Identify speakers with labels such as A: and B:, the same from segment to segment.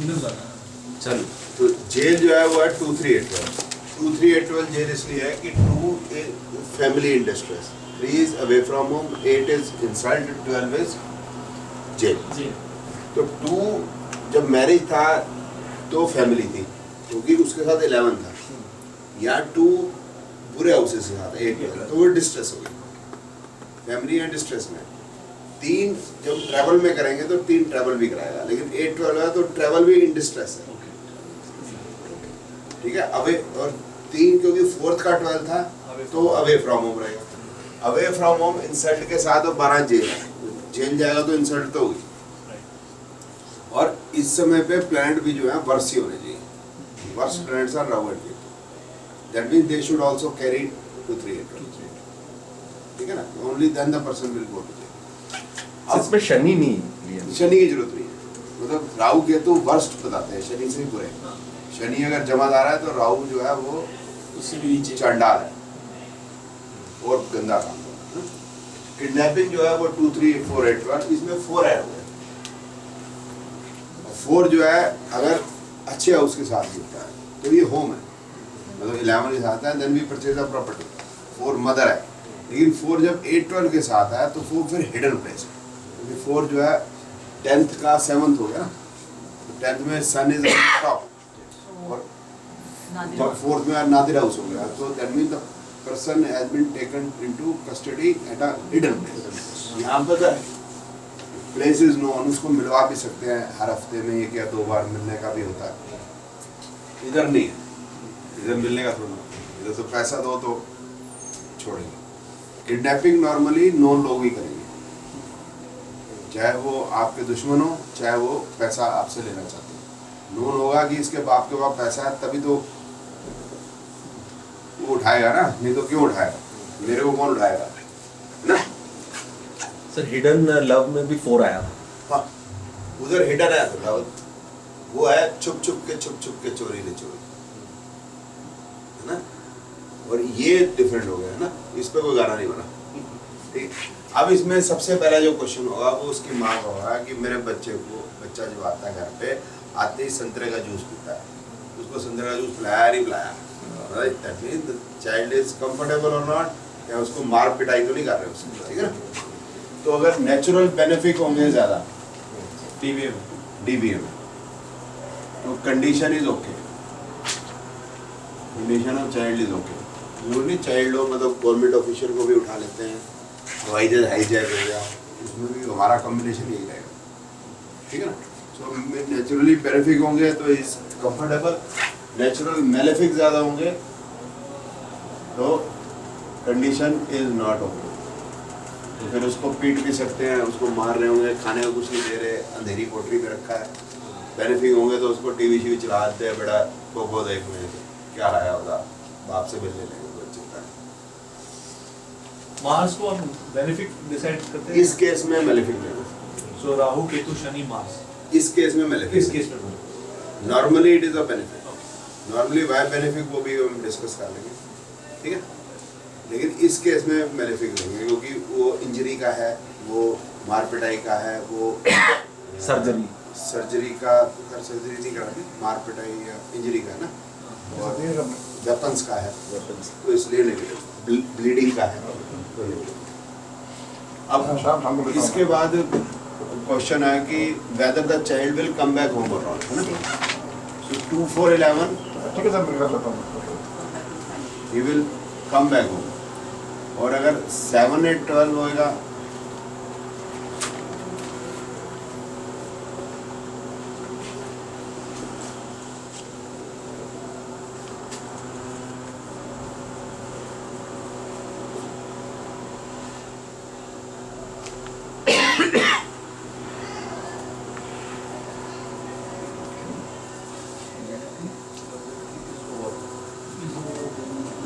A: चलो, तो जेल जो है वो है 2381। 2381 जेल इसलिए है कि 2 family in distress, 3 is away from home, 8 is insult, 12 is jail. तो 2 जब मैरिज था तो फैमिली थी, क्योंकि उसके साथ 11 था, या 2 बुरे हाउसेस के साथ 8 तो वो डिस्ट्रेस हो गई, फैमिली एंड डिस्ट्रेस में। 3 जब ट्रैवल में करेंगे तो 3 ट्रैवल भी कराएगा, लेकिन 8-12 है तो ट्रैवल भी इन डिस्ट्रेस है, ठीक है। अवे और 3 क्योंकि 4th का 12 था तो अवे फ्रॉम होम रहेगा। अवे फ्रॉम होम इंसल्ट के साथ 12 जेल है, जेल जाएगा तो इंसल्ट तो होगी। और इस समय पे प्लैनेट भी जो है वर्ष ही होने चाहिए, वर्ष planets are round, that means they should also carry 2381, ठीक है ना, only then the person will go to jail.
B: इसमें शनि नहीं,
A: शनि की जरूरत नहीं है, मतलब राहु केतु वर्स्ट बताते हैं, शनि से भी बुरे। शनि अगर जमादार है तो राहु जो है वो
C: उससे भी नीचे
A: चांडाल है और गंदा काम है। किडनैपिंग जो है वो 2, 3, 4, 8, 12, इसमें 4 है। 4 जो है अगर अच्छे हाउस के साथ जुड़ता है तो ये होम है, मतलब 11 के साथ है, then we purchase a property. 4 mother है, लेकिन 4 जब 8-12 के साथ है तो 4 फिर हिडन प्लेस है, क्योंकि 4 जो है 10th का 7th हो गया ना, तो 10th में सन इज टॉप और जब 4th में नादिर हाउस हो गया, तो that mean the person has been taken into custody at a hidden place. यहाँ पर प्लेस इज नोन, उसको मिलवा भी सकते हैं हर हफ्ते में 1 या 2 बार मिलने का भी होता है, इधर नहीं है, इधर मिलने का थोड़ा, इधर तो पैसा दो तो छोड़ेंगे। किडनैपिंग नॉर्मली नॉन लोग ही करेंगे, चाहे वो आपके दुश्मन हो, चाहे वो पैसा आपसे लेना चाहते हो। नॉन होगा कि इसके बाप के पास पैसा है तभी तो वो उठाएगा ना, नहीं तो क्यों उठाएगा, मेरे को कौन उठाएगा ना।
B: सर हिडन लव में भी 4 आया था।
A: हाँ, उधर हिडन है तो लव, वो है छुप छुप के चोरी ले चोरी, है ना। और ये डिफरेंट हो गया है ना, इस पे कोई गाना नहीं बना, ठीक। अब इसमें सबसे पहला जो क्वेश्चन होगा वो उसकी माँ का होगा कि मेरे बच्चे को, बच्चा जो आता है घर पे आते ही संतरे का जूस पीता है, उसको संतरे का जूस पिलाया नहीं पिलाया, right, that means the child is comfortable और नॉट, या उसको मार पिटाई तो नहीं कर रहे उसको, ठीक है ना। तो अगर नेचुरल बेनिफिट होंगे ज़्यादा डीबीएम तो condition is okay, condition of child is okay. जरूर नहीं चाइल्ड हो, मतलब गवर्नमेंट ऑफिसर को भी उठा लेते हैं, हवाई जहाज हाईजैक हो गया, उसमें भी हमारा कॉम्बिनेशन यही रहेगा, ठीक है ना। सो नेचुरली बेनिफिक होंगे तो इज कंफर्टेबल, नेचुरल मेलेफिक ज़्यादा होंगे तो कंडीशन इज नॉट ओके, तो फिर उसको पीट भी सकते हैं, उसको मार रहे होंगे, खाने को कुछ नहीं दे रहे, अंधेरी पोटरी पे रखा है। बेनिफिक होंगे तो उसको टीवी शीवी चला देते हैं, बड़ा पोपो देख में क्या आया होगा, बाप से मिलने लेंगे, कोई चिंता नहीं।
C: मार्स को हम बेनिफिट डिसाइड करते हैं
A: इस केस में मेलेफिक लेना,
C: सो राहु केतु शनि मार्स,
A: इस केस में मेलेफिक,
C: इस केस में
A: normally it is a benefit, normally why benefic वो भी हम डिस्कस कर लेंगे, ठीक है। लेकिन इस केस में मेलेफिक लेंगे क्योंकि वो इंजरी का है, वो मार पिटाई का है, वो सर्जरी का, सर्जरी नहीं कराती, मार पिटाई या इंजरी का है ना, और वेपन्स का है, तो इसलिए नहीं, ब्लीडिंग का है तो नहीं। अब इसके बाद क्वेश्चन है कि whether the child will come back home और नॉट, है ना। सो 2, 4, 11
D: ठीक है सर, मैं कर लेता हूँ।
A: He will come back home, और अगर 7, 8, 12 होएगा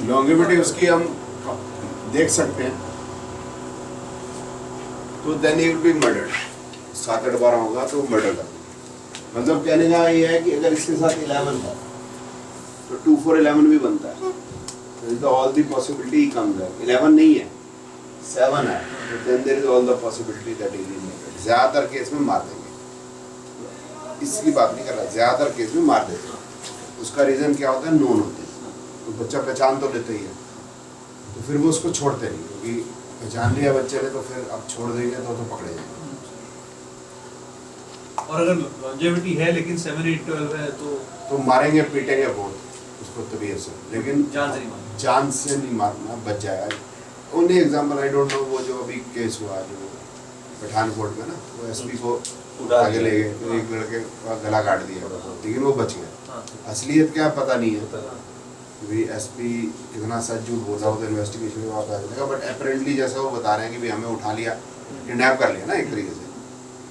A: लॉन्गिविटी उसकी हम देख सकते हैं, तो then he will be murdered. 7, 8, 12 होगा तो मर्डर कर, मतलब कहने का ये है कि अगर इसके साथ 11 था तो 2, 4, 11 भी बनता है, तो ऑल द पॉसिबिलिटी कम्स है। 11 नहीं है, 7 है, तो then there is all the possibility that he will murder. ज्यादातर केस में मार देंगे, इसकी बात नहीं कर रहा, ज़्यादातर केस में मार देते हैं। उसका रीज़न क्या होता है, नोन होते हैं, तो बच्चा पहचान तो लेते ही है, तो फिर वो उसको छोड़ते नहीं, क्योंकि पहचान लिया बच्चे ने तो फिर अब छोड़ देंगे तो पकड़े जाएंगे।
C: और अगर लॉन्जेविटी है लेकिन 7, 8, 12 है तो
A: मारेंगे पीटेंगे बहुत उसको तबीयत से, लेकिन
C: जान से नहीं मारना।
A: जान से नहीं मारना, बच जाएगा। Only example I don't know, वो जो अभी केस हुआ जो पठानकोट में ना, वो एसपी को आगे ले गए तो एक लड़के का गला काट दिया, लेकिन वो बच गया।
C: हाँ।
A: असलियत क्या पता नहीं है, भी एसपी कितना सच झूठ बोल रहा हो तो इन्वेस्टिगेशन में पता चलेगा, बट अपेरेंटली जैसा वो बता रहे हैं कि भी हमें उठा लिया, किडनैप कर लिया ना, एक तरीके से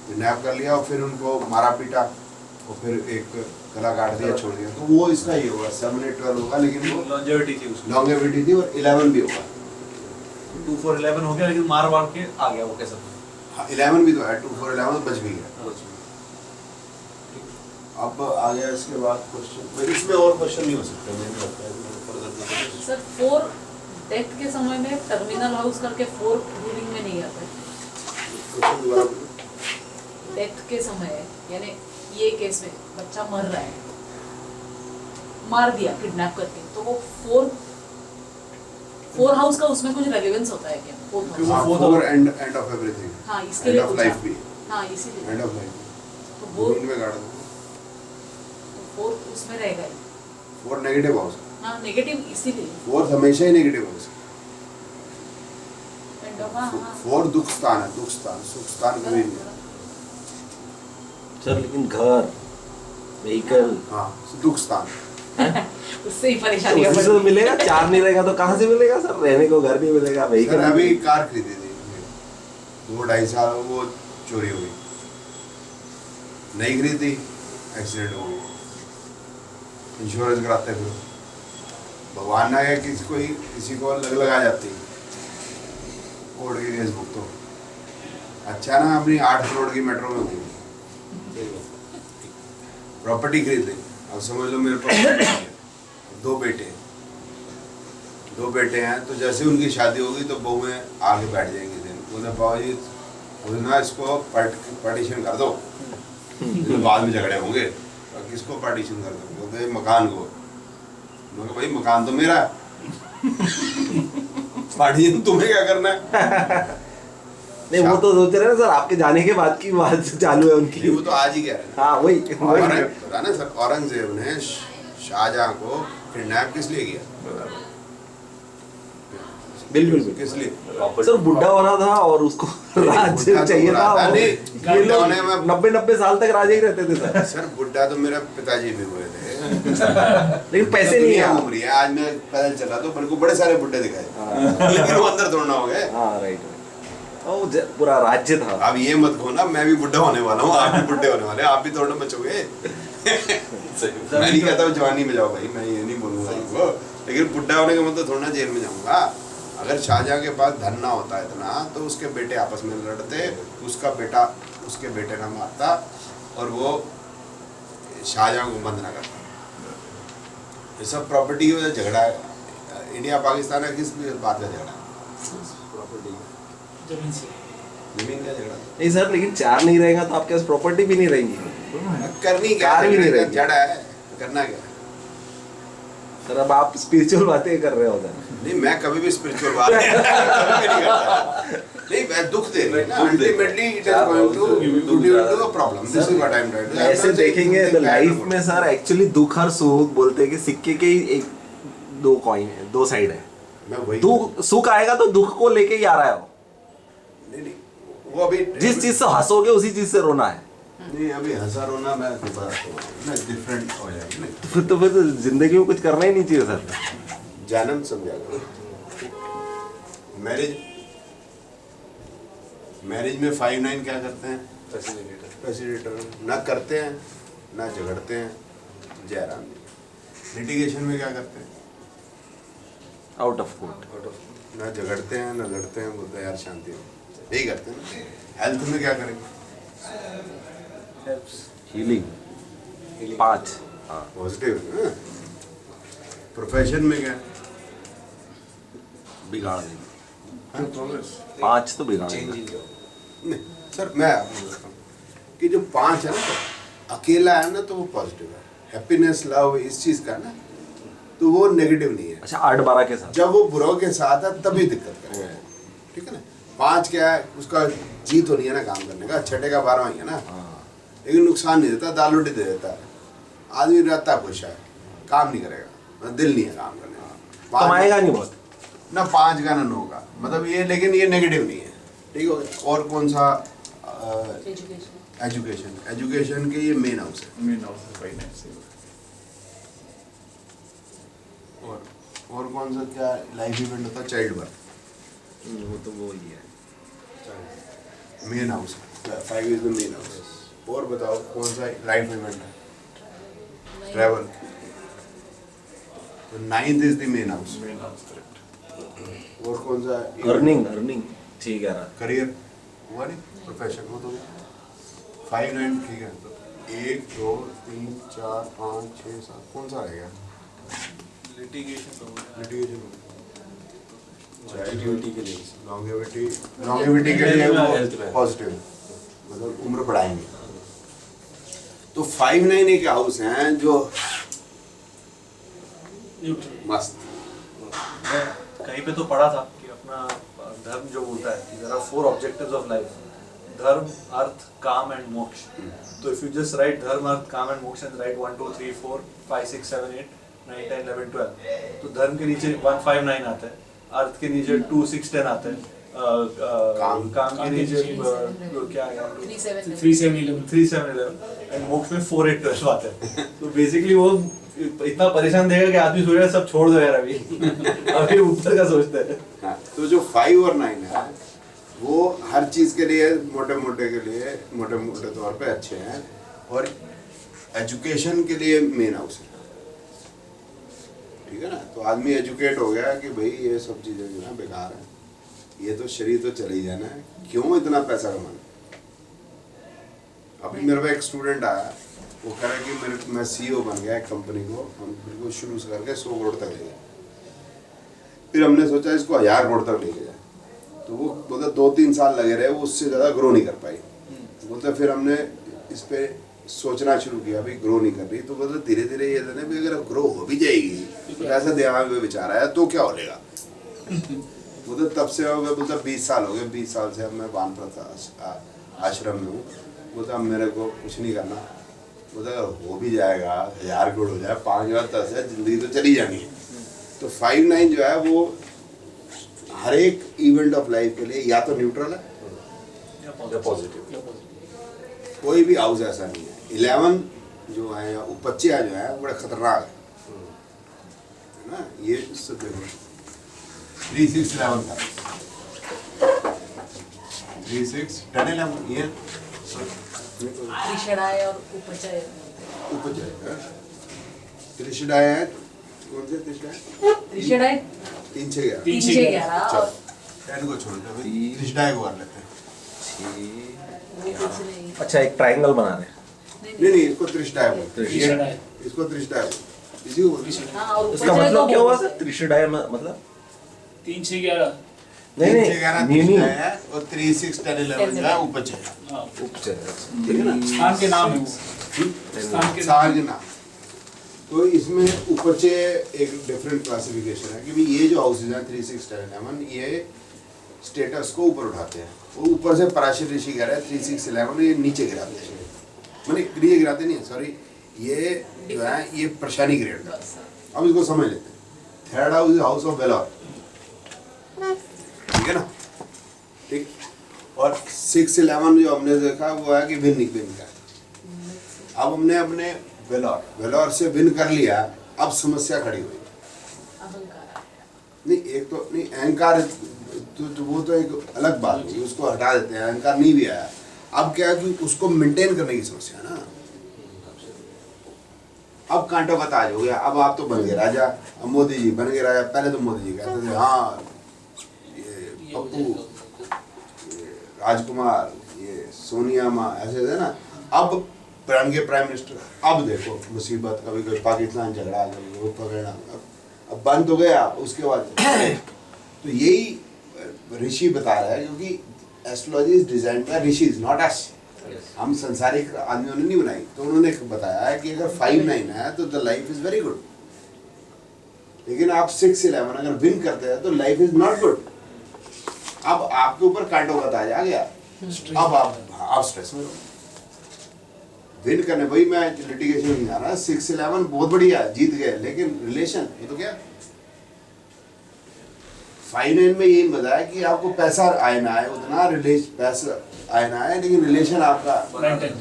A: किडनैप कर लिया और फिर उनको मारा पीटा और फिर एक गला काट दिया, छोड़ दिया, तो वो इसका ही होगा 7, 8, 12 होगा, लेकिन वो
C: लॉन्जेविटी थी उसकी।
A: लॉन्गेविटी थी और 11 भी होगा।
C: 2, 4, 11 हो गया लेकिन मार वार के आ गया वो कैसा।
A: हाँ 11 भी तो है, 2, 4, 11 बच भी गया। अब आ गया इसके बाद क्वेश्चन, इसमें और क्वेश्चन नहीं हो सकते मुझे लगता है फर्दर।
E: सर 4 डेथ के समय में टर्मिनल हाउस करके 4 रूलिंग में नहीं आता है।
A: क्वेश्चन दोबारा बोलो।
E: डेथ के समय यानी ये केस में बच्चा मर रहा है, मार दिया किडनैप करके, तो वो 4 हाउस का उसमें कुछ रेलेवेंस होता है क्या? 4 हाउस।
A: हाँ, for end of everything,
E: हाँ इसके लिए
A: end of life भी,
E: हाँ इसीलिए
A: end of life
E: तो वो
A: इनमें गाड़ दो।
E: 4 उसमें रहेगा ही।
A: 4 नेगेटिव हाउस,
E: हाँ नेगेटिव इसीलिए
A: 4 हमेशा ही नेगेटिव हाउस।
E: एंड ऑफ हाँ
A: 4 दुख स्थान है, दुख स्थान, सुख स्थान कभी नहीं।
B: सर लेकिन घर, व्हीकल,
A: हाँ दुख स्थान।
E: उससे ही परेशानी
B: उसी से तो मिलेगा। 4 नहीं रहेगा तो कहाँ से मिलेगा सर? रहने को घर नहीं मिलेगा,
A: सर
B: व्हीकल।
A: अभी कार खरीदी थी 2-2.5 साल, वो चोरी हो गई, नहीं खरीदी, एक्सीडेंट हो गई, इंश्योरेंस कराते फिर भगवान ना है किसी को लगा जाती कोर्ट की केस बुक तो अच्छा ना, अपनी 8 करोड़ की मेट्रो में हुई, प्रॉपर्टी खरीद ली। अब समझ लो मेरे पास 2 बेटे हैं, तो जैसे उनकी शादी होगी तो बहुएं आगे बैठ जाएंगी, बोले पापा जी ना इसको पार्टीशन कर दो, बाद में झगड़े होंगे, किसको पार्टीशन कर दो? बोलते मकान को। मैं कहा भाई मकान तो मेरा है, पार्टीशन तुम्हें क्या करना है?
B: नहीं वो तो सोच रहे हैं सर, आपके जाने के बाद की बात चालू है उनकी।
A: वो तो आज ही कह रहे हैं।
B: हाँ वही
A: पता ना सर, औरंगजेब ने शाहजहां को किडनैप किस लिए किया?
B: बिल्कुल
A: किस लिए?
B: सर बुढ़ा होना था और उसको राज्य चाहिए था, और ये लोग 90 साल तक राजा ही रहते थे सर।
A: सर बुढ़ा तो मेरे पिताजी भी हुए थे,
B: लेकिन पैसे नहीं है।
A: उम्र है, आज मैं पैदल चला तो मेरे को बड़े सारे बुढ़े दिखाए, लेकिन वो अंदर थोड़ा हो गए।
B: हाँ राइट, पूरा राज्य था।
A: अब ये मत कहो ना मैं भी बुढ़ा होने वाला हूँ, आप भी बुढ़े होने वाले, आप भी थोड़ा बचोगे। मैं नहीं कहता हूँ जवानी में जाओ भाई, मैं ये नहीं बोलूँगा आपको, लेकिन बुढ़ा होने का मतलब थोड़ा जेल में जाऊँगा। अगर शाहजहां के पास धन ना होता इतना तो उसके बेटे आपस में लड़ते, उसका बेटा उसके बेटे ना मारता और वो शाहजहां को बंद ना करता। ये सब प्रॉपर्टी की वजह से झगड़ा है। इंडिया पाकिस्तान है, किस बात का झगड़ा है? प्रॉपर्टी,
C: जमीन से।
A: जमीन का झगड़ा।
B: नहीं सर, लेकिन 4 नहीं रहेगा तो आपके पास प्रॉपर्टी भी नहीं रहेगी।
A: करनी क्या,
B: कार भी नहीं रहेगी।
A: जड़ा है, करना क्या?
B: सर अब आप स्पिरिचुअल बातें कर रहे हो सर।
A: नहीं मैं कभी भी स्पिरिचुअल बात नहीं करता। नहीं मैं दुख दे रही ना, ultimately it is going to due to a problem, this is what I am trying to.
B: ऐसे देखेंगे तो लाइफ में सर एक्चुअली दुख और सुख बोलते हैं कि सिक्के के ही 2 कॉइन है, 2 साइड है।
A: मैं वही
B: दुख सुख आएगा तो दुख को लेके ही आ रहा है वो।
A: नहीं वो अभी
B: जिस चीज से हंसोगे उसी चीज से रोना है।
A: नहीं अभी हंसा रोना मैं ना डिफरेंट हो जाएगी ना,
B: तो फिर जिंदगी में कुछ करना ही नहीं चाहिए सर।
A: जन्म समझा करो। मैरिज में 5-9 क्या करते हैं? फैसिलिटेटर ना करते हैं ना झगड़ते हैं, जयराम जी। लिटिगेशन में क्या करते हैं?
B: आउट ऑफ कोर्ट,
A: ना झगड़ते हैं ना लड़ते हैं, बोलते हैं यार शांति हो, यही करते हैं ना। हेल्थ में क्या करेंगे?
B: हीलिंग 5।
A: पॉजिटिव। प्रोफेशन में क्या?
B: बिगाड़ देंगे 5 तो बिगाड़ देंगे।
A: नहीं सर मैं आपको बताता हूँ कि जो 5 है ना, अकेला है ना तो वो पॉजिटिव है, हैप्पीनेस लव इस चीज का ना, तो वो नेगेटिव नहीं है।
B: अच्छा 8-12 के साथ
A: जब वो बुरों के साथ है तभी दिक्कत करेगा, ठीक है ना। 5 क्या है, उसका जी तो नहीं है ना काम करने का, छठे का 12वां ही है ना, लेकिन नुकसान नहीं देता, दाल रोटी दे देता है, आदमी रहता खुश है, काम नहीं करेगा, दिल नहीं है काम करने का,
B: कमाएगा नहीं बहुत
A: ना 5 का ना 9 का, मतलब ये, लेकिन ये नेगेटिव नहीं है, ठीक हो गया। और कौन सा एजुकेशन, एजुकेशन के ये मेन हाउस है।
D: मेन हाउस है, भाई नहीं सही।
A: और कौन सा क्या लाइफ इवेंट होता है, चाइल्ड बर्थ,
B: वो तो वो ही है
A: मेन हाउस है, 5 इज द मेन हाउस। और बताओ कौन सा लाइफ इवेंट है, ट्रैवल, तो 9th is the main house.
D: Main house correct.
A: और कौन सा
B: अर्निंग ठीक है।
A: करियर हुआ नहीं, प्रोफेशन हो तो 5 9 ठीक है। तो 1 2 3 4 5 6 7 कौन सा रहेगा,
C: लिटिगेशन तो हो
A: लिटिगेशन,
B: लॉन्गेविटी के लिए
A: लॉन्गेविटी के लिए
B: Health
A: वो
B: में।
A: पॉजिटिव, मतलब उम्र बढ़ाएंगे। तो 5 9 एक हाउस हैं जो मस्त।
C: मैं कहीं पे तो पढ़ा था कि अपना धर्म जो बोलता है कि there are 4 objectives of life, dharma artha काम एंड मोक्ष। तो इफ यू जस्ट राइट धर्म अर्थ काम एंड मोक्ष एंड राइट 1 2 3 4 5 6 7 8 9 10 11 12, तो धर्म के नीचे 1 5 9 आता है, अर्थ के नीचे 2 6 10 आता है, काम के नीचे क्या है
E: 3 7
C: 3 7 11 एंड मोक्ष में 4 8 12 आता है। तो बेसिकली वो इतना परेशान देगा कि आदमी सोच रहा है सब छोड़ दो यार अभी अभी ऊपर का सोचते हैं।
A: हाँ, तो जो 5 और 9 है वो हर चीज के लिए मोटे मोटे तौर पे अच्छे हैं, और एजुकेशन के लिए मेन हाउस है, ठीक है ना। तो आदमी एजुकेट हो गया कि भाई ये सब चीजें जो है बेकार है, ये तो शरीर तो चले ही जाना है, क्यों इतना पैसा कमाना। अभी मेरे पास एक स्टूडेंट आया, वो कह रहा है कि मैं CEO बन गया एक कंपनी को, हम बिल्कुल शुरू से करके 100 करोड़ तक ले गए। फिर हमने सोचा इसको 1000 करोड़ तक लेके जाए, तो वो बोलते 2-3 साल लगे रहे, वो उससे ज़्यादा ग्रो नहीं कर पाई। बोलते फिर हमने इस पे सोचना शुरू किया, भाई ग्रो नहीं कर रही, तो बोलते धीरे धीरे ये देने भी अगर ग्रो हो भी जाएगी तो ऐसा दिमाग में विचार आया तो क्या हो लेगा। बोलते तब से हो गए, बोलते 20 साल हो गए, 20 साल से अब मैं वानप्रस्थ आश्रम में हूँ। बोलता अब मेरे को कुछ नहीं करना, बोलता हो भी जाएगा, 1000 करोड़ हो जाए, 5 या 10 है, जिंदगी तो चली जानी है। तो 5 9 जो है वो हर एक इवेंट ऑफ लाइफ के लिए या तो न्यूट्रल है या पॉजिटिव, कोई भी हाउस ऐसा नहीं है। 11 जो है या उपच्या जो है बड़ा खतरनाक है ना। ये इससे देखो 3 6 11 था, 3 6 10 11 ये
E: त्रिषणाय और उपचय
A: उपच्या त्रिशडाय है, कौन से त्रिशडाय?
E: त्रिषणाय
A: 3 6 11
E: 3 6 11 और
A: 10 को छोड़ दो, त्रिशडाय को कर लेते हैं।
E: वो कुछ नहीं।
B: अच्छा एक ट्रायंगल बना रहे हैं।
A: नहीं इसको त्रिशडाय बोलते हैं, इसको त्रिशडाय बोलते हैं, इसी को बोलते हैं।
E: हाँ, और
B: इसका
E: उपचय
B: मतलब
E: को
B: क्या हुआ
E: बोलते
B: सर, त्रिशडाय मतलब
F: 3 6 11
B: नहीं
A: 3 6 11
B: नहीं
A: त्रिशडाय है, और 3 6 10 11 जो है उपच्या है,
F: हाँ
B: उपचय, ठीक है ना।
F: स्थान के नाम है वो, स्थान के
A: साल के नाम। तो इसमें उपच्य एक डिफरेंट क्लासिफिकेशन है कि भाई ये जो हाउसेज हैं 3 6 10 11 ये स्टेटस को ऊपर उठाते हैं। वो ऊपर से पराशर ऋषि कह रहे हैं 3 6 11 ये नीचे गिराते हैं, मैंने नीचे गिराते नहीं, सॉरी, ये जो है ये परेशानी क्रिएट करता है। अब इसको समझ लेते हैं। Third house is house of velar, ठीक है ना, ठीक। और 6 11 जो हमने देखा वो है कि विन का। अब हमने अपने वेलर से विन कर लिया, अब समस्या खड़ी हुई।
E: अहंकार।
A: नहीं एक तो नहीं अहंकार तो वो तो एक अलग बात है, उसको हटा देते हैं, अहंकार नहीं भी आया। अब क्या है कि उसको मेंटेन करने की समस्या है ना। अब कांटों का ताज हो गया, अब आप तो बन गए राजा, अब मोदी जी बन गए राजा। पहले तो मोदी जी कहते थे हाँ ये पप्पू, ये राजकुमार, ये सोनिया माँ, ऐसे थे ना। अब बन गए प्राइम मिनिस्टर, अब देखो मुसीबत, कभी कभी पाकिस्तान झगड़ा, कभी वो पकड़ना, अब बन तो गया, उसके बाद तो यही ऋषि बता रहा है, क्योंकि astrology is designed by rishis not us. हम संसारिक आदमियों ने नहीं बनाई, तो उन्होंने बताया है कि अगर 5-9 है तो the life is very good, लेकिन आप 6-11 अगर विन करते हैं तो लाइफ इज नॉट गुड। अब आपके ऊपर कांटों का ताज आ गया, अब आप स्ट्रेस में हो। विन करने, भाई मैं लिटिगेशन में नहीं जा रहा, 6-11 बहुत बढ़िया जीत गए, लेकिन रिलेशन ये तो क्या 5-9 में यही बताया कि आपको पैसा आए ना आए उतना, पैसा आए ना आए, लेकिन रिलेशन आपका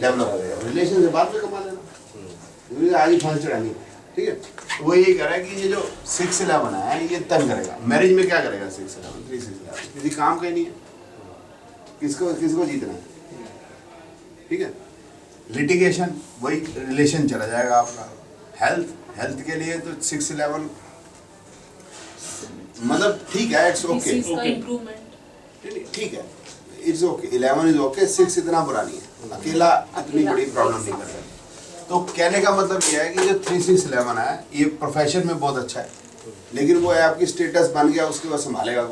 A: डेवलप हो जाएगा। रिलेशन से बाद में कमा लेना, आज ही फांस चढ़ानी, ठीक है। तो वो यही कह रहा है कि ये जो 6-11 है ये तंग करेगा। मैरिज में क्या करेगा 6-11, 3-6-11 किसी काम का ही नहीं है, किसको जीतना है, ठीक है। लिटिगेशन वही रिलेशन चला जाएगा आपका। हेल्थ के लिए तो 6-11 मतलब ठीक है, इट्स ओके, ठीक है, इट्स ओके, 11 इज ओके, 6 इतना बुरा नहीं है, अकेला इतनी बड़ी प्रॉब्लम नहीं कर सकता। तो कहने का मतलब ये है कि जो 3-6-11 है ये प्रोफेशन में बहुत अच्छा है, लेकिन वो है आपकी स्टेटस बन गया, उसके बाद संभालेगा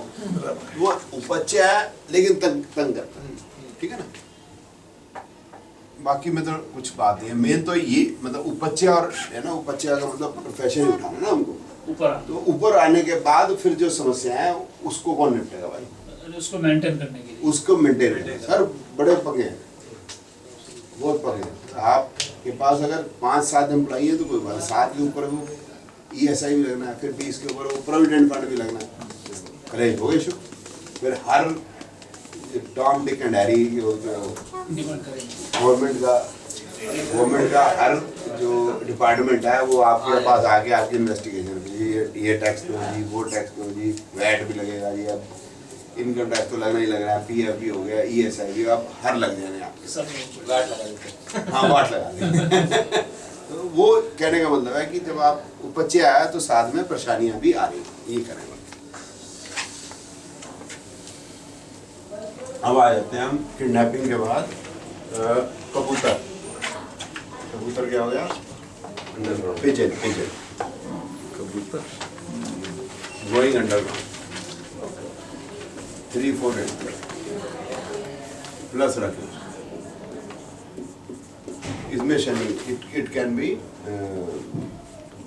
A: वो उपच्य है लेकिन तंग करता है, ठीक है ना। बाकी में तो कुछ बात नहीं है, मेन तो ये मतलब उपच्य और है ना, उपच्य का मतलब प्रोफेशन ही उठाना ना हमको
F: ऊपर
A: तो ऊपर आने के बाद फिर जो समस्या है उसको कौन निपटेगा भाई,
F: उसको मेंटेन करने के लिए
A: उसको मेंटेन करना। सर बड़े पगे हैं, बहुत पगे हैं। आपके पास अगर 5-7 एम्प्लॉई है तो कोई बात, 7 के ऊपर वो ESI भी लगना है, फिर 20 के ऊपर वो प्रोविडेंट फंड भी लगना है, करे हो गए। फिर हर Tom Dick and Harry
F: demand करेंगे
A: गवर्नमेंट का हर जो डिपार्टमेंट है वो आपके पास आके आपकी इन्वेस्टिगेशन जी, ये टैक्स दो जी, वो टैक्स दो जी, वैट भी लगेगा जी, अब इनकम टैक्स तो लगना ही लग रहा है, PF भी हो गया, ESI भी, अब हर लग जाएंगे आपके,
F: सब
C: वाट लगा देते हैं।
A: हाँ वाट लगा देंगे। तो वो कहने का मतलब है कि जब आप उपच्य आया तो साथ में परेशानियां भी आ रही, ये करेंगे। अब आ जाते हैं हम किडनैपिंग के बाद कबूतर क्या हो गया, पिजन
B: कबूतर
A: गोइंग अंडरग्राउंड 3-4 प्लस रखें इसमें Shani, it can be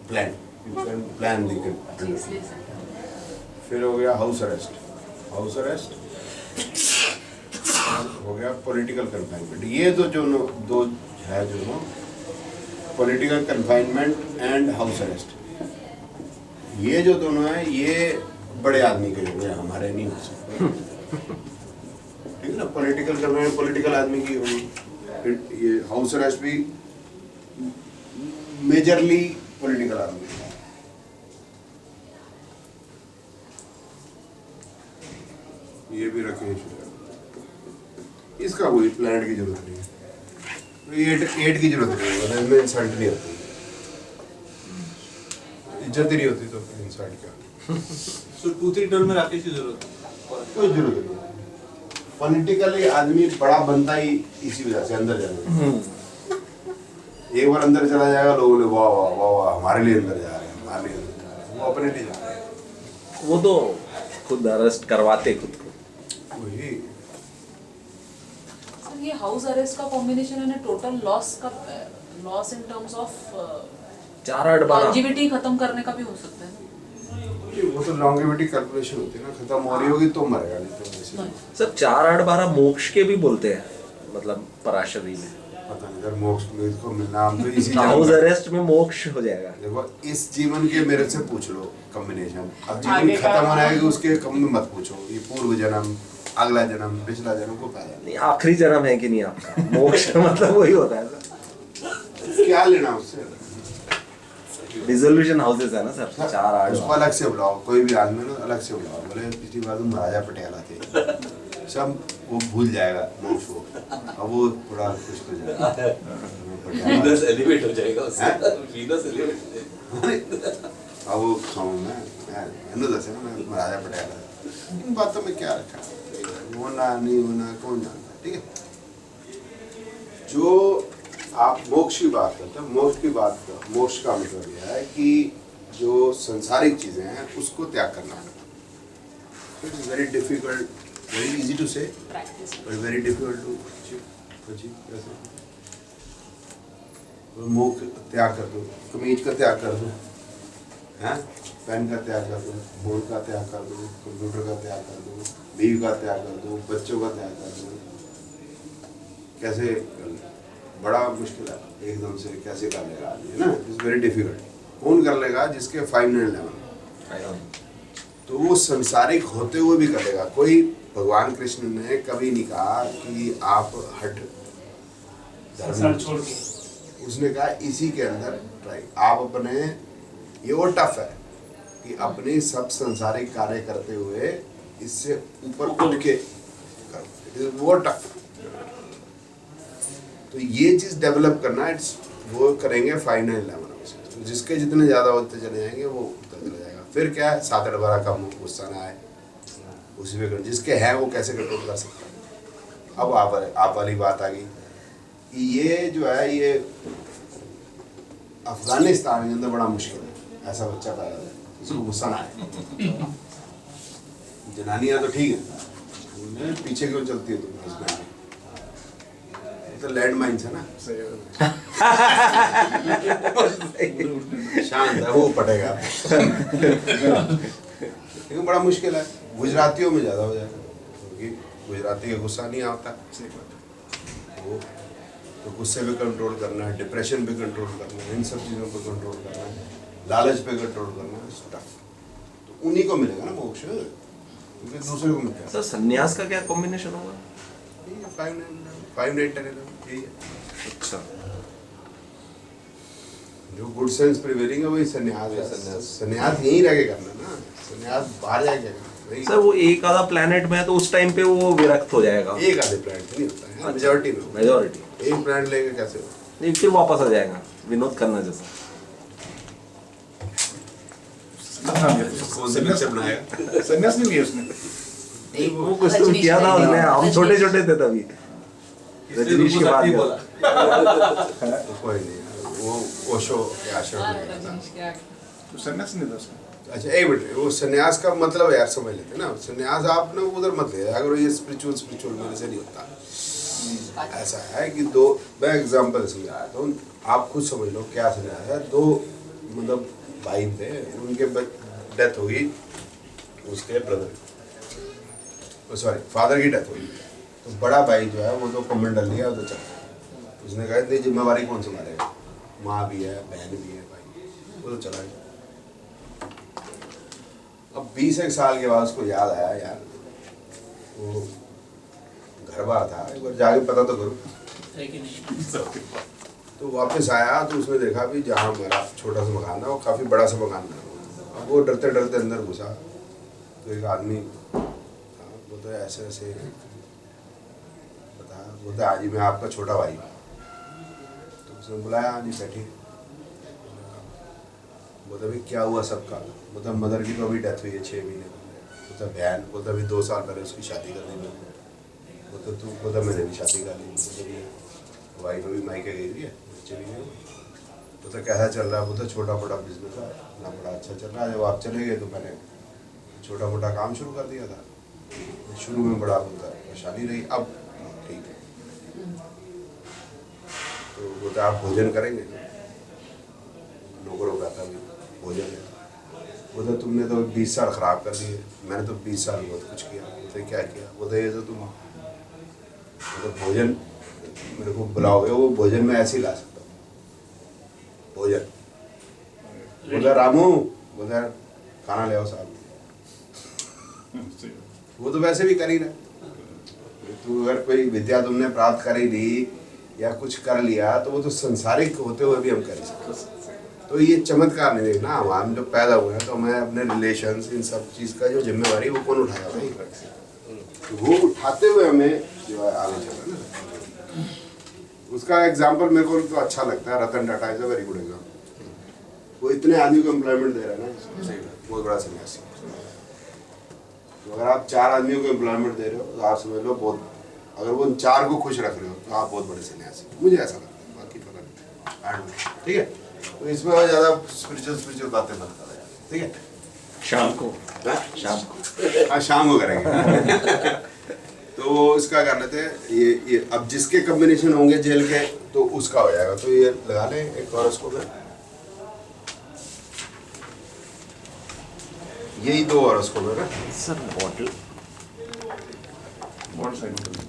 A: plan, you can plan दी। फिर हो गया हाउस अरेस्ट हो गया पॉलिटिकल कन्फाइनमेंट। ये तो जो दो है जो political confinement and house arrest, ये जो दोनों है ये बड़े आदमी के लिए, हमारे नहीं हो सकते, ठीक है ना। पॉलिटिकल कन्फाइनमेंट पॉलिटिकल आदमी की होगी, ये हाउस अरेस्ट भी मेजरली पॉलिटिकल आदमी। ये भी रखे, इसका कोई प्लान की जरूरत नहीं है, 8 की जरूरत नहीं है, इसमें इंसल्ट नहीं होती, इज्जत ही नहीं होती तो फिर इंसल्ट क्या।
C: सो 2-3 टर्म में राकेश की जरूरत है,
A: कोई जरूरत नहीं। पॉलिटिकली आदमी बड़ा बनता ही इसी वजह से, अंदर जाने। एक बार अंदर चला जाएगा, लोगों ने वाह वाह वाह वाह हमारे लिए अंदर जा रहे हैं, हमारे लिए अंदर जा रहे हैं, वो अपने लिए जा रहे हैं,
B: वो तो खुद अरेस्ट करवाते खुद को।
A: वही
E: ये हाउस अरेस्ट का कॉम्बिनेशन है ना, total loss in terms of
B: 4-8-12
E: longevity खत्म करने का भी हो सकता है।
A: वो तो लॉन्गेविटी कैलकुलेशन होती है ना, खत्म हो रही होगी तो मरेगा, नहीं तो वैसे
B: सर 4-8-12 मोक्ष के भी बोलते हैं, मतलब पराशरी में
A: पता नहीं अगर मोक्ष में इसको मिलना, हम तो इसी
B: हाउस
A: जन्म में-
B: अरेस्ट में मोक्ष हो जाएगा।
A: देखो इस जीवन के मेरे से पूछ लो कॉम्बिनेशन, अब जीवन
E: आगे का-
A: खत्म होना है कि उसके कम में मत पूछो, ये पूर्व जन्म, अगला जन्म, पिछला जन्म को फायदा
B: नहीं, आखिरी जन्म है कि नहीं आपका, मोक्ष का मतलब वही होता है सर।
A: नहीं। क्या लेना उससे,
B: डिसोल्यूशन हाउसेस है ना सर,
A: उसको
B: 4-8
A: अलग से बुलाओ, कोई भी आदमी ना अलग से बुलाओ, बोले पिछली बार तुम महाराजा पटियाला थे, सब वो भूल जाएगा मोक्ष को, अब वो थोड़ा खुश हो जाएगा,
G: वीनस एलिवेट हो जाएगा उससे,
A: हैं?
G: वीनस एलिवेट हो जाएगा।
A: अब वो खाऊं मैं दस है मैं महाराजा पटियाला, इन बातों में क्या रखा, होना नहीं होना कौन जानता है, ठीक है। जो आप मोक्ष की बात करते हैं, मोक्ष का मतलब यह है कि जो संसारिक चीजें हैं उसको त्याग करना है। It is very difficult, very easy to say
E: practice
A: but very difficult to achieve. जी कैसे मुंह त्याग कर दो, कमीज का त्याग कर दो, हैं पेन का त्याग कर दो, फोन का त्याग कर दो, कंप्यूटर का त्याग कर दो, बीवी का त्याग कर दो, बच्चों का त्याग कर दो। कैसे बड़ा मुश्किल है एकदम से कैसे कर लेगा आदमी, है ना? It's very difficult. कौन कर लेगा? जिसके 5-9-11 तो वो संसारिक होते हुए भी करेगा। कोई भगवान कृष्ण ने कभी नहीं कहा कि आप हट
F: संसार छोड़ के
A: उसने कहा इसी के अंदर ट्राई आप अपने, ये वो टफ है कि अपने सब संसारिक कार्य करते हुए इससे ऊपर उठ के करो, वो टफ। तो ये चीज डेवलप करना इट्स वो करेंगे 5-9-11 तो जिसके जितने ज्यादा होते चले जाएंगे वो उतना चला जाएगा। फिर क्या है 7-8 बार कम गुस्सा ना आए उसी पे जिसके हैं वो कैसे कंट्रोल कर सकता है। अब आप वाली बात आ गई कि ये जो है ये अफगानिस्तान के अंदर बड़ा मुश्किल है ऐसा बच्चा पैदा है जिसको गुस्सा ना आए। जनानियां तो ठीक है, पीछे क्यों चलती है तुम हस्बैंड तो लैंड माइन्स है ना, शांत है वो पटेगा। लेकिन बड़ा मुश्किल है, गुजरातियों में ज़्यादा हो जाएगा क्योंकि गुजराती का गुस्सा नहीं आता वो तो गुस्से पे कंट्रोल करना है, डिप्रेशन पे कंट्रोल करना है, इन सब चीज़ों पे कंट्रोल करना है, लालच पे कंट्रोल करना है, स्टफ तो उन्हीं को मिलेगा ना मोक्ष, क्योंकि दूसरे को मिलता है।
B: सर सन्यास का क्या कॉम्बिनेशन होगा?
A: 5-9-10-11 यही है।
B: अच्छा,
A: जो गुड सेंस प्रिवेलिंग है वही सन्यास है। सन्यास यहीं रह के करना ना, सन्यास बाहर जाके करना।
B: सर वो एक आधा प्लेनेट में है तो उस टाइम पे वो विरक्त हो जाएगा।
A: एक आधे प्लांट नहीं होता है, मेजॉरिटी में होता है।
B: मेजॉरिटी
A: एक प्लांट लेके कैसे हो?
B: नहीं फिर वापस आ जाएगा विनोद खन्ना जैसा।
A: कौन सा पिक्चर बनाएगा?
D: संन्यास नहीं लिया उसने।
B: वो कुछ तो किया था उसने, हम छोटे छोटे थे तभी। रजनीश के बाद
C: बोला
A: तो कोई नहीं, वो ओशो के आश्रम में गया था।
D: तो संन्यास नहीं था उसने।
A: अच्छा एक मिनट, वो सन्यास का मतलब यार समझ लेते ना, सन्यास आप ना उधर मत ले, अगर ये स्पिरिचुअल मेरे से नहीं होता। ऐसा है कि दो, मैं एग्जांपल समझाया तो आप खुद समझ लो क्या सन्यास है। दो मतलब भाई थे, उनके डेथ हो गई, उसके ब्रदर सॉरी फादर की डेथ हो गई, तो बड़ा भाई जो है वो तो कमंडल लिया उधर चला। उसने कहा इतनी जिम्मेवारी कौन संभालेगा, माँ भी है बहन भी है भाई, वो तो चला गया। अब 20 साल के बाद उसको याद आया यार वो घर बार था, एक बार जाके पता तो करो।
F: है कि नहीं?
A: तो वापस आया तो उसने देखा भी जहाँ मेरा छोटा सा मकान था वो काफ़ी बड़ा सा मकान था। अब वो डरते डरते अंदर घुसा तो एक आदमी था, वो तो ऐसे ऐसे बताया, बोलता आज ही मैं आपका छोटा भाई। तो उसने बुलाया, आज ही बैठी। बोलता भाई क्या हुआ सबका? बोलता मदर की तो अभी डेथ हुई है 6 महीने। बोलता बहन? बोलता अभी 2 साल पहले उसकी शादी कर दी मैंने। बोलता तू? बोलता मैंने भी शादी कर ली, वाइफ अभी मायके गई हुई है, बच्चे भी नहीं। बोलता कैसा चल रहा है? बोलता छोटा मोटा बिजनेस है ना, बड़ा अच्छा चल रहा है। जब आप चले गए तो मैंने छोटा मोटा काम शुरू कर दिया था, शुरू में बड़ा बोलता परेशानी रही, अब ठीक है। तो बोलता आप भोजन करेंगे? नौकरों का था भोजन है। बोलता तुमने तो 20 साल ख़राब कर दिए, मैंने तो 20 साल बहुत कुछ किया। बोलते क्या किया? बोलते ये तो तुम मतलब भोजन मेरे को बुलाओगे, वो भोजन में ऐसे ही ला सकता हूँ भोजन। बोला रामू, बोला खाना ले आओ साहब। वो तो वैसे भी कर ही रहा। तू अगर कोई विद्या तुमने प्राप्त कर ही ली या कुछ कर लिया तो वो तो संसारिक होते हुए भी हम कर ही सकते। तो ये चमत्कार नहीं देखना, हम जो पैदा हुए हैं तो मैं अपने रिलेशंस इन सब चीज़ का जो जिम्मेवारी वो कौन उठाएगा भाई? तो वो उठाते हुए हमें जो है आगे चलना ना। उसका एग्जाम्पल मेरे को तो अच्छा लगता है, Ratan Tata is a very good example. वो इतने आदमी को एम्प्लॉयमेंट दे रहा है ना, बहुत बड़ा सन्यासी। तो अगर आप 4 आदमियों को एम्प्लॉयमेंट दे रहे हो तो आप समझ लो बहुत, अगर वो उन 4 को खुश रख रहे हो तो आप बहुत बड़े सन्यासी, मुझे ऐसा लगता है, बाकी पता नहीं। ठीक है, तो इसमें और ज़्यादा स्पिरिचुअल बातें मत करो यार, ठीक है?
B: शाम को
A: हाँ शाम को करेंगे। तो तो वो इसका कर लेते हैं ये अब जिसके कॉम्बिनेशन होंगे जेल के तो उसका हो जाएगा। तो ये लगा लें एक हॉरोस्कोप है, यही 2 हॉरोस्कोप है ना
B: सर बॉटल
D: What side?